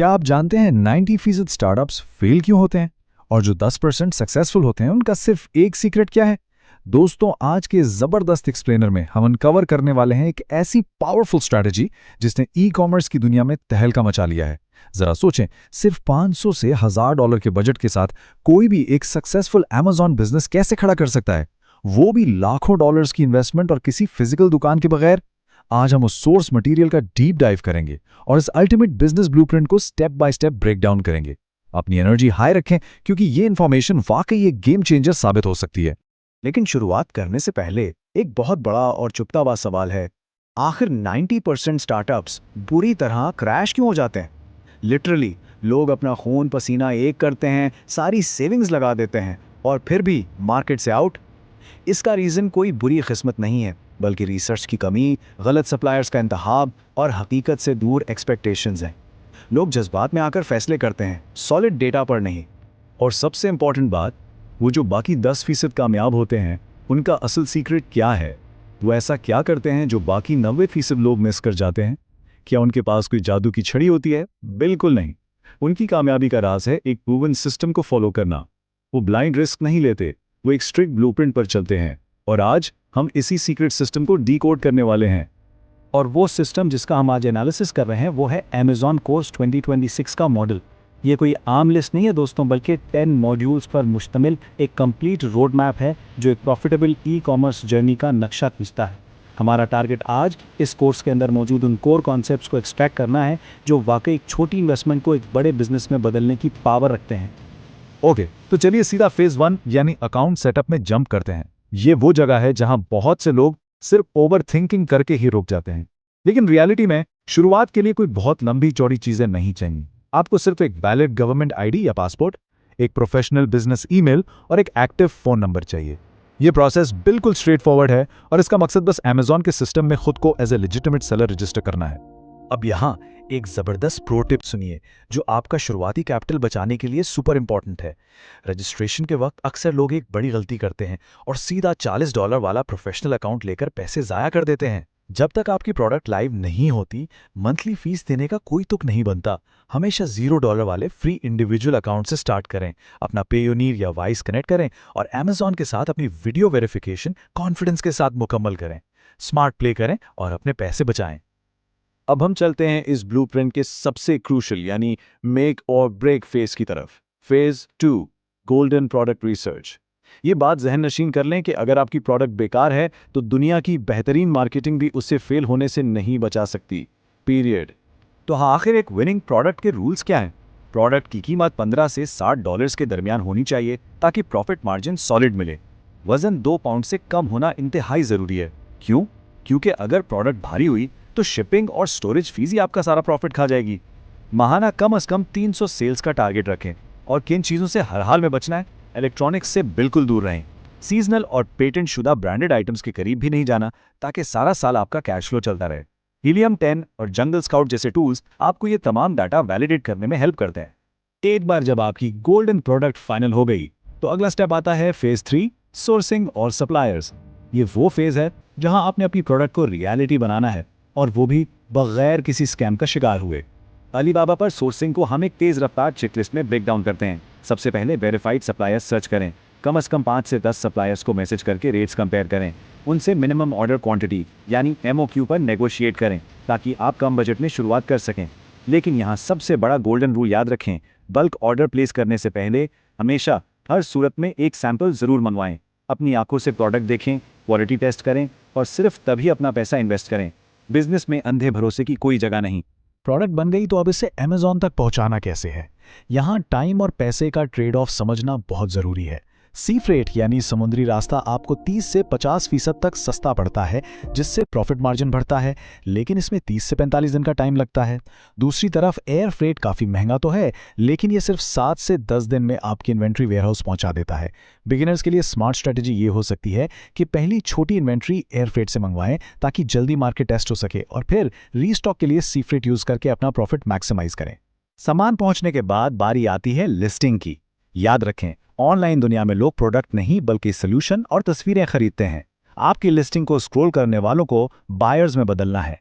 क्या आप जानते हैं 90% स्टार्टअप्स फेल क्यों होते हैं और जो 10% सक्सेसफुल होते हैं उनका सिर्फ एक सीक्रेट क्या है? दोस्तों, आज के जबरदस्त एक्सप्लेनर में हम अनकवर करने वाले हैं एक ऐसी पावरफुल स्ट्रैटेजी जिसने ई कॉमर्स की दुनिया में तहलका मचा लिया है। जरा सोचें, सिर्फ 500 से $1000 के बजट के साथ कोई भी एक सक्सेसफुल Amazon बिजनेस कैसे खड़ा कर सकता है, वो भी लाखों डॉलर्स की इन्वेस्टमेंट और किसी फिजिकल दुकान के बगैर। आज हम उस सोर्स मटेरियल का डीप डाइव करेंगे और इस अल्टीमेट बिजनेस ब्लूप्रिंट को step by step break down करेंगे। अपनी एनर्जी हाई रखें क्योंकि ये इन्फॉर्मेशन वाकई एक गेम चेंजर साबित हो सकती है। लेकिन शुरुआत करने से पहले एक बहुत बड़ा और चुभता हुआ सवाल है, आखिर 90% स्टार्टअप्स बुरी तरह क्रैश क्यों हो जाते हैं? लिटरली लोग अपना खून पसीना एक करते हैं, सारी सेविंग्स लगा देते हैं और फिर भी मार्केट से आउट। इसका रीज़न कोई बुरी किस्मत नहीं है, बल्कि रिसर्च की कमी, गलत सप्लायर्स का इंतखाब और हकीकत से दूर एक्सपेक्टेशंस हैं। लोग जज्बात में आकर फैसले करते हैं, सॉलिड डेटा पर नहीं। और सबसे इंपॉर्टेंट बात, वो जो बाकी 10% कामयाब होते हैं उनका असल सीक्रेट क्या है? वो ऐसा क्या करते हैं जो बाकी 90% लोग मिस कर जाते हैं? क्या उनके पास कोई जादू की छड़ी होती है? बिल्कुल नहीं। उनकी कामयाबी का राज है एक प्रूवन सिस्टम को फॉलो करना। वो ब्लाइंड रिस्क नहीं लेते, वो एक स्ट्रिक्ट ब्लूप्रिंट पर चलते हैं। और आज हम इसी सीक्रेट सिस्टम को डीकोड करने वाले हैं। और वो सिस्टम जिसका हम आज एनालिसिस कर रहे हैं वो है Amazon कोर्स 2026 का मॉडल। ये कोई आम लिस्ट नहीं है दोस्तों, बल्कि 10 मॉड्यूल्स पर मुश्तमिल एक कंप्लीट रोड मैप है जो एक प्रॉफिटेबल ई कॉमर्स जर्नी का नक्शा खींचता है। हमारा टारगेट आज इस कोर्स के अंदर मौजूद उन कोर कॉन्सेप्ट्स को एक्सट्रैक्ट करना है जो वाकई एक छोटी इन्वेस्टमेंट को एक बड़े बिजनेस में बदलने की पावर रखते हैं। ओके, तो चलिए सीधा फेज 1 यानी अकाउंट सेटअप में जंप करते हैं। ये वो जगह है जहां बहुत से लोग सिर्फ ओवर थिंकिंग करके ही रुक जाते हैं। लेकिन रियलिटी में शुरुआत के लिए कोई बहुत लंबी चौड़ी चीजें नहीं चाहिए। आपको सिर्फ एक वैलिड गवर्नमेंट आईडी या पासपोर्ट, एक प्रोफेशनल बिजनेस ईमेल और एक एक्टिव फोन नंबर चाहिए। ये प्रोसेस बिल्कुल स्ट्रेट फॉरवर्ड है और इसका मकसद बस Amazon के सिस्टम में खुद को as a legitimate seller register करना है। अब यहाँ एक ज़बरदस्त प्रो टिप सुनिए जो आपका शुरुआती कैपिटल बचाने के लिए सुपर इंपॉर्टेंट है। रजिस्ट्रेशन के वक्त अक्सर लोग एक बड़ी गलती करते हैं और सीधा $40 वाला प्रोफेशनल अकाउंट लेकर पैसे ज़ाया कर देते हैं। जब तक आपकी प्रोडक्ट लाइव नहीं होती, मंथली फीस देने का कोई तुक नहीं बनता। हमेशा $0 वाले फ्री इंडिविजुअल अकाउंट से स्टार्ट करें, अपना पेयोनीर या वाइस कनेक्ट करें और Amazon के साथ अपनी वीडियो वेरिफिकेशन कॉन्फिडेंस के साथ मुकम्मल करें। स्मार्ट प्ले करें और अपने पैसे बचाएं। अब हम चलते हैं इस ब्लूप्रिंट के सबसे क्रूशल यानी मेक और ब्रेक फेज की तरफ। Phase 2, golden product research. ये बात जहन नशीन कर लें कि अगर आपकी प्रोडक्ट बेकार है तो दुनिया की बेहतरीन मार्केटिंग भी उससे फेल होने से नहीं बचा सकती। पीरियड। तो हाँ, आखिर एक विनिंग प्रोडक्ट के रूल्स क्या हैं? प्रोडक्ट की कीमत $15 से $60 के दरमियान होनी चाहिए ताकि प्रॉफिट मार्जिन सॉलिड मिले। वजन 2 पाउंड से कम होना इंतहाई ज़रूरी है। क्यों? क्योंकि अगर प्रोडक्ट भारी हुई तो शिपिंग और स्टोरेज फीस ही आपका सारा प्रॉफिट खा जाएगी। माहाना कम से कम 300 सेल्स का टारगेट रखें। और किन चीज़ों से हर हाल में बचना है? इलेक्ट्रॉनिक्स से बिल्कुल दूर रहें। सीजनल और पेटेंट शुदा ब्रांडेड आइटम्स के करीब भी नहीं जाना ताकि सारा साल आपका कैश फ्लो चलता रहे। हीलियम 10 और जंगल स्काउट जैसे टूल्स आपको ये तमाम डाटा वैलिडेट करने में हेल्प करते हैं। एक बार जब आपकी गोल्डन प्रोडक्ट फाइनल हो गई तो अगला स्टेप आता है फेज 3, सोर्सिंग और सप्लायर्स। ये वो फेज है जहां आपने अपनी प्रोडक्ट को रियलिटी बनाना है और वो भी बगैर किसी स्कैम का शिकार हुए। अलीबाबा पर सोर्सिंग को हम एक तेज़ रफ्तार चेकलिस्ट में ब्रेक डाउन करते हैं। सबसे पहले वेरीफाइड सप्लायर्स सर्च करें। कम से कम 5 से 10 सप्लायर्स को मैसेज करके रेट्स कंपेयर करें। उनसे मिनिमम ऑर्डर क्वांटिटी यानी MOQ पर नेगोशिएट करें ताकि आप कम बजट में शुरुआत कर सकें। लेकिन यहाँ सबसे बड़ा गोल्डन रूल याद रखें, बल्क ऑर्डर प्लेस करने से पहले हमेशा हर सूरत में एक सैंपल ज़रूर मंगवाएं। अपनी आंखों से प्रोडक्ट देखें, क्वालिटी टेस्ट करें और सिर्फ तभी अपना पैसा इन्वेस्ट करें। बिजनेस में अंधे भरोसे की कोई जगह नहीं। प्रोडक्ट बन गई तो अब इसे Amazon तक पहुंचाना कैसे है? यहाँ टाइम और पैसे का ट्रेड ऑफ समझना बहुत ज़रूरी है। सी फ्रेट यानी समुद्री रास्ता आपको 30 से 50% तक सस्ता पड़ता है, जिससे प्रॉफिट मार्जिन बढ़ता है, लेकिन इसमें 30 से 45 दिन का टाइम लगता है। दूसरी तरफ एयर फ्रेट काफ़ी महंगा तो है, लेकिन ये सिर्फ 7 से 10 दिन में आपकी इन्वेंट्री वेयरहाउस पहुंचा देता है। बिगिनर्स के लिए स्मार्ट स्ट्रेटेजी ये हो सकती है कि पहली छोटी इन्वेंट्री एयर फ्रेट से मंगवाएं ताकि जल्दी मार्केट टेस्ट हो सके और फिर रीस्टॉक के लिए सी फ्रेट यूज़ करके अपना प्रॉफिट मैक्सिमाइज करें। सामान पहुंचने के बाद बारी आती है लिस्टिंग की। याद रखें, ऑनलाइन दुनिया में लोग प्रोडक्ट नहीं बल्कि सोल्यूशन और तस्वीरें खरीदते हैं। आपकी लिस्टिंग को स्क्रॉल करने वालों को बायर्स में बदलना है।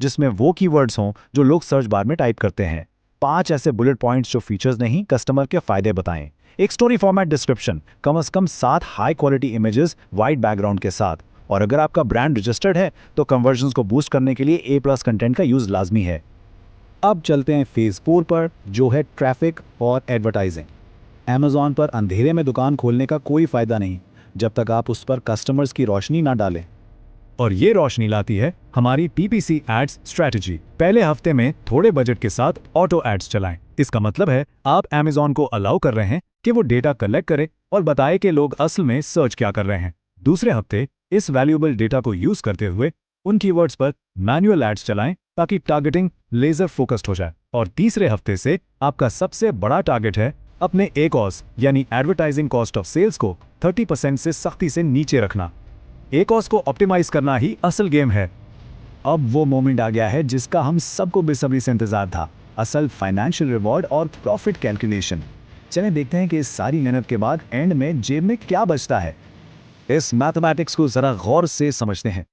जिसमें वो कीवर्ड्स हों जो लोग सर्च बार में टाइप करते हैं। 5 ऐसे बुलेट पॉइंट्स जो फीचर्स नहीं कस्टमर के फायदे बताएं। एक स्टोरी फॉर्मेट डिस्क्रिप्शन, कम से कम 7 high quality images white background के साथ। और अगर आपका ब्रांड रजिस्टर्ड है तो कन्वर्जन्स को बूस्ट करने के लिए A+ कंटेंट का यूज लाजमी है। अब चलते हैं फेज 4 पर, जो है ट्रैफिक और एडवर्टाइजिंग। Amazon पर अंधेरे में दुकान खोलने का कोई फायदा नहीं जब तक आप उस पर कस्टमर्स की रोशनी ना डालें। और ये रोशनी लाती है हमारी PPC एड्स स्ट्रैटेजी। पहले हफ्ते में थोड़े बजट के साथ ऑटो एड्स चलाएं। इसका मतलब है आप Amazon को अलाउ कर रहे हैं कि वो डेटा कलेक्ट करे और बताए कि लोग असल में सर्च क्या कर रहे हैं। दूसरे हफ्ते इस वैल्यूएबल डेटा को यूज करते हुए उन कीवर्ड्स पर मैनुअल एड्स चलाएं ताकि टारगेटिंग लेजर फोकस्ड हो जाए। और तीसरे हफ्ते से आपका सबसे बड़ा टारगेट है अपने ACOS यानी एडवर्टाइजिंग कॉस्ट ऑफ सेल्स को 30% से सख्ती से नीचे रखना। ACOS को ऑप्टिमाइज करना ही असल गेम है। अब वो मोमेंट आ गया है जिसका हम सबको बेसब्री से इंतजार था, असल फाइनेंशियल रिवॉर्ड और प्रॉफिट कैलकुलेशन। चलें देखते हैं कि इस सारी मेहनत के बाद एंड में जेब में क्या बचता है। इस मैथमेटिक्स को जरा गौर से समझते हैं।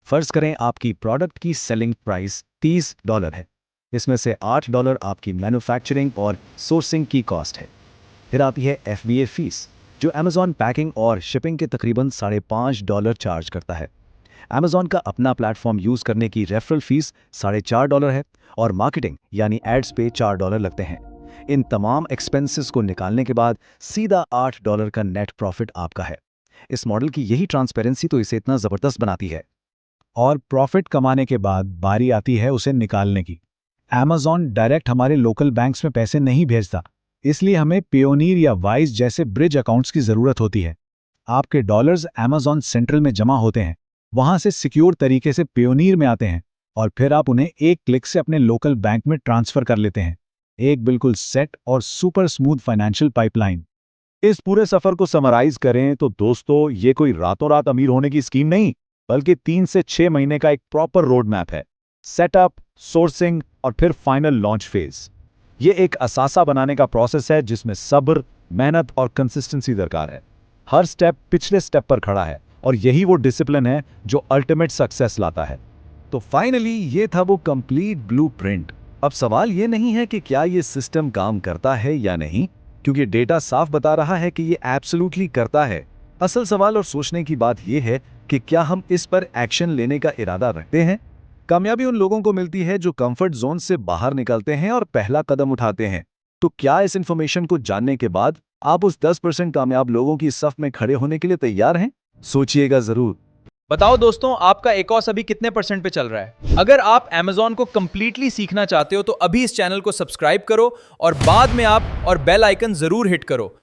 फर्ज करें आपकी प्रोडक्ट की सेलिंग प्राइस $30 है। इसमें से $8 आपकी मैन्युफैक्चरिंग और सोर्सिंग की कॉस्ट है। फिर आती है FBA फीस, जो Amazon पैकिंग और शिपिंग के तकरीबन $5.5 चार्ज करता है। Amazon का अपना प्लेटफॉर्म यूज करने की रेफरल फीस $4.5 है और मार्केटिंग यानी एड्स पे $4 लगते हैं। इन तमाम एक्सपेंसेस को निकालने के बाद सीधा $8 का नेट प्रॉफिट आपका है। इस मॉडल की यही ट्रांसपेरेंसी तो इसे इतना जबरदस्त बनाती है। और प्रॉफिट कमाने के बाद बारी आती है उसे निकालने की। Amazon डायरेक्ट हमारे लोकल बैंक्स में पैसे नहीं भेजता, इसलिए हमें पेयोनीर या वाइज जैसे ब्रिज अकाउंट्स की जरूरत होती है। आपके डॉलर्स Amazon सेंट्रल में जमा होते हैं, वहां से सिक्योर तरीके से पेयोनीर में आते हैं और फिर आप उन्हें एक क्लिक से अपने लोकल बैंक में ट्रांसफर कर लेते हैं। एक बिल्कुल सेट और सुपर स्मूथ फाइनेंशियल पाइपलाइन। इस पूरे सफर को समराइज करें तो दोस्तों, ये कोई रातों रात अमीर होने की स्कीम नहीं, बल्कि 3 से 6 महीने का एक प्रॉपर रोड मैप है। सेटअप, सोर्सिंग और फिर फाइनल लॉन्च फेज। ये एक असासा बनाने का प्रोसेस है जिसमें सब्र, मेहनत और कंसिस्टेंसी दरकार है। हर स्टेप पिछले स्टेप पर खड़ा है और यही वो डिसिप्लिन है जो अल्टीमेट सक्सेस लाता है। तो फाइनली ये था वो कंप्लीट ब्लूप्रिंट। अब सवाल ये नहीं है कि क्या ये सिस्टम काम करता है या नहीं, क्योंकि डेटा साफ बता रहा है कि ये एब्सोल्युटली करता है। असल सवाल और सोचने की बात यह है कि क्या हम इस पर एक्शन लेने का इरादा रखते हैं। कामयाबी उन लोगों को मिलती है जो कंफर्ट जोन से बाहर निकलते हैं और पहला कदम उठाते हैं। तो क्या इस इंफॉर्मेशन को जानने के बाद आप उस 10% कामयाब लोगों की सफ में खड़े होने के लिए तैयार हैं? सोचिएगा जरूर। बताओ दोस्तों, आपका ACOS अभी कितने % पे चल रहा है? अगर आप Amazon को कंप्लीटली सीखना चाहते हो तो अभी इस चैनल को सब्सक्राइब करो और बाद में आप और बेल आइकन जरूर हिट करो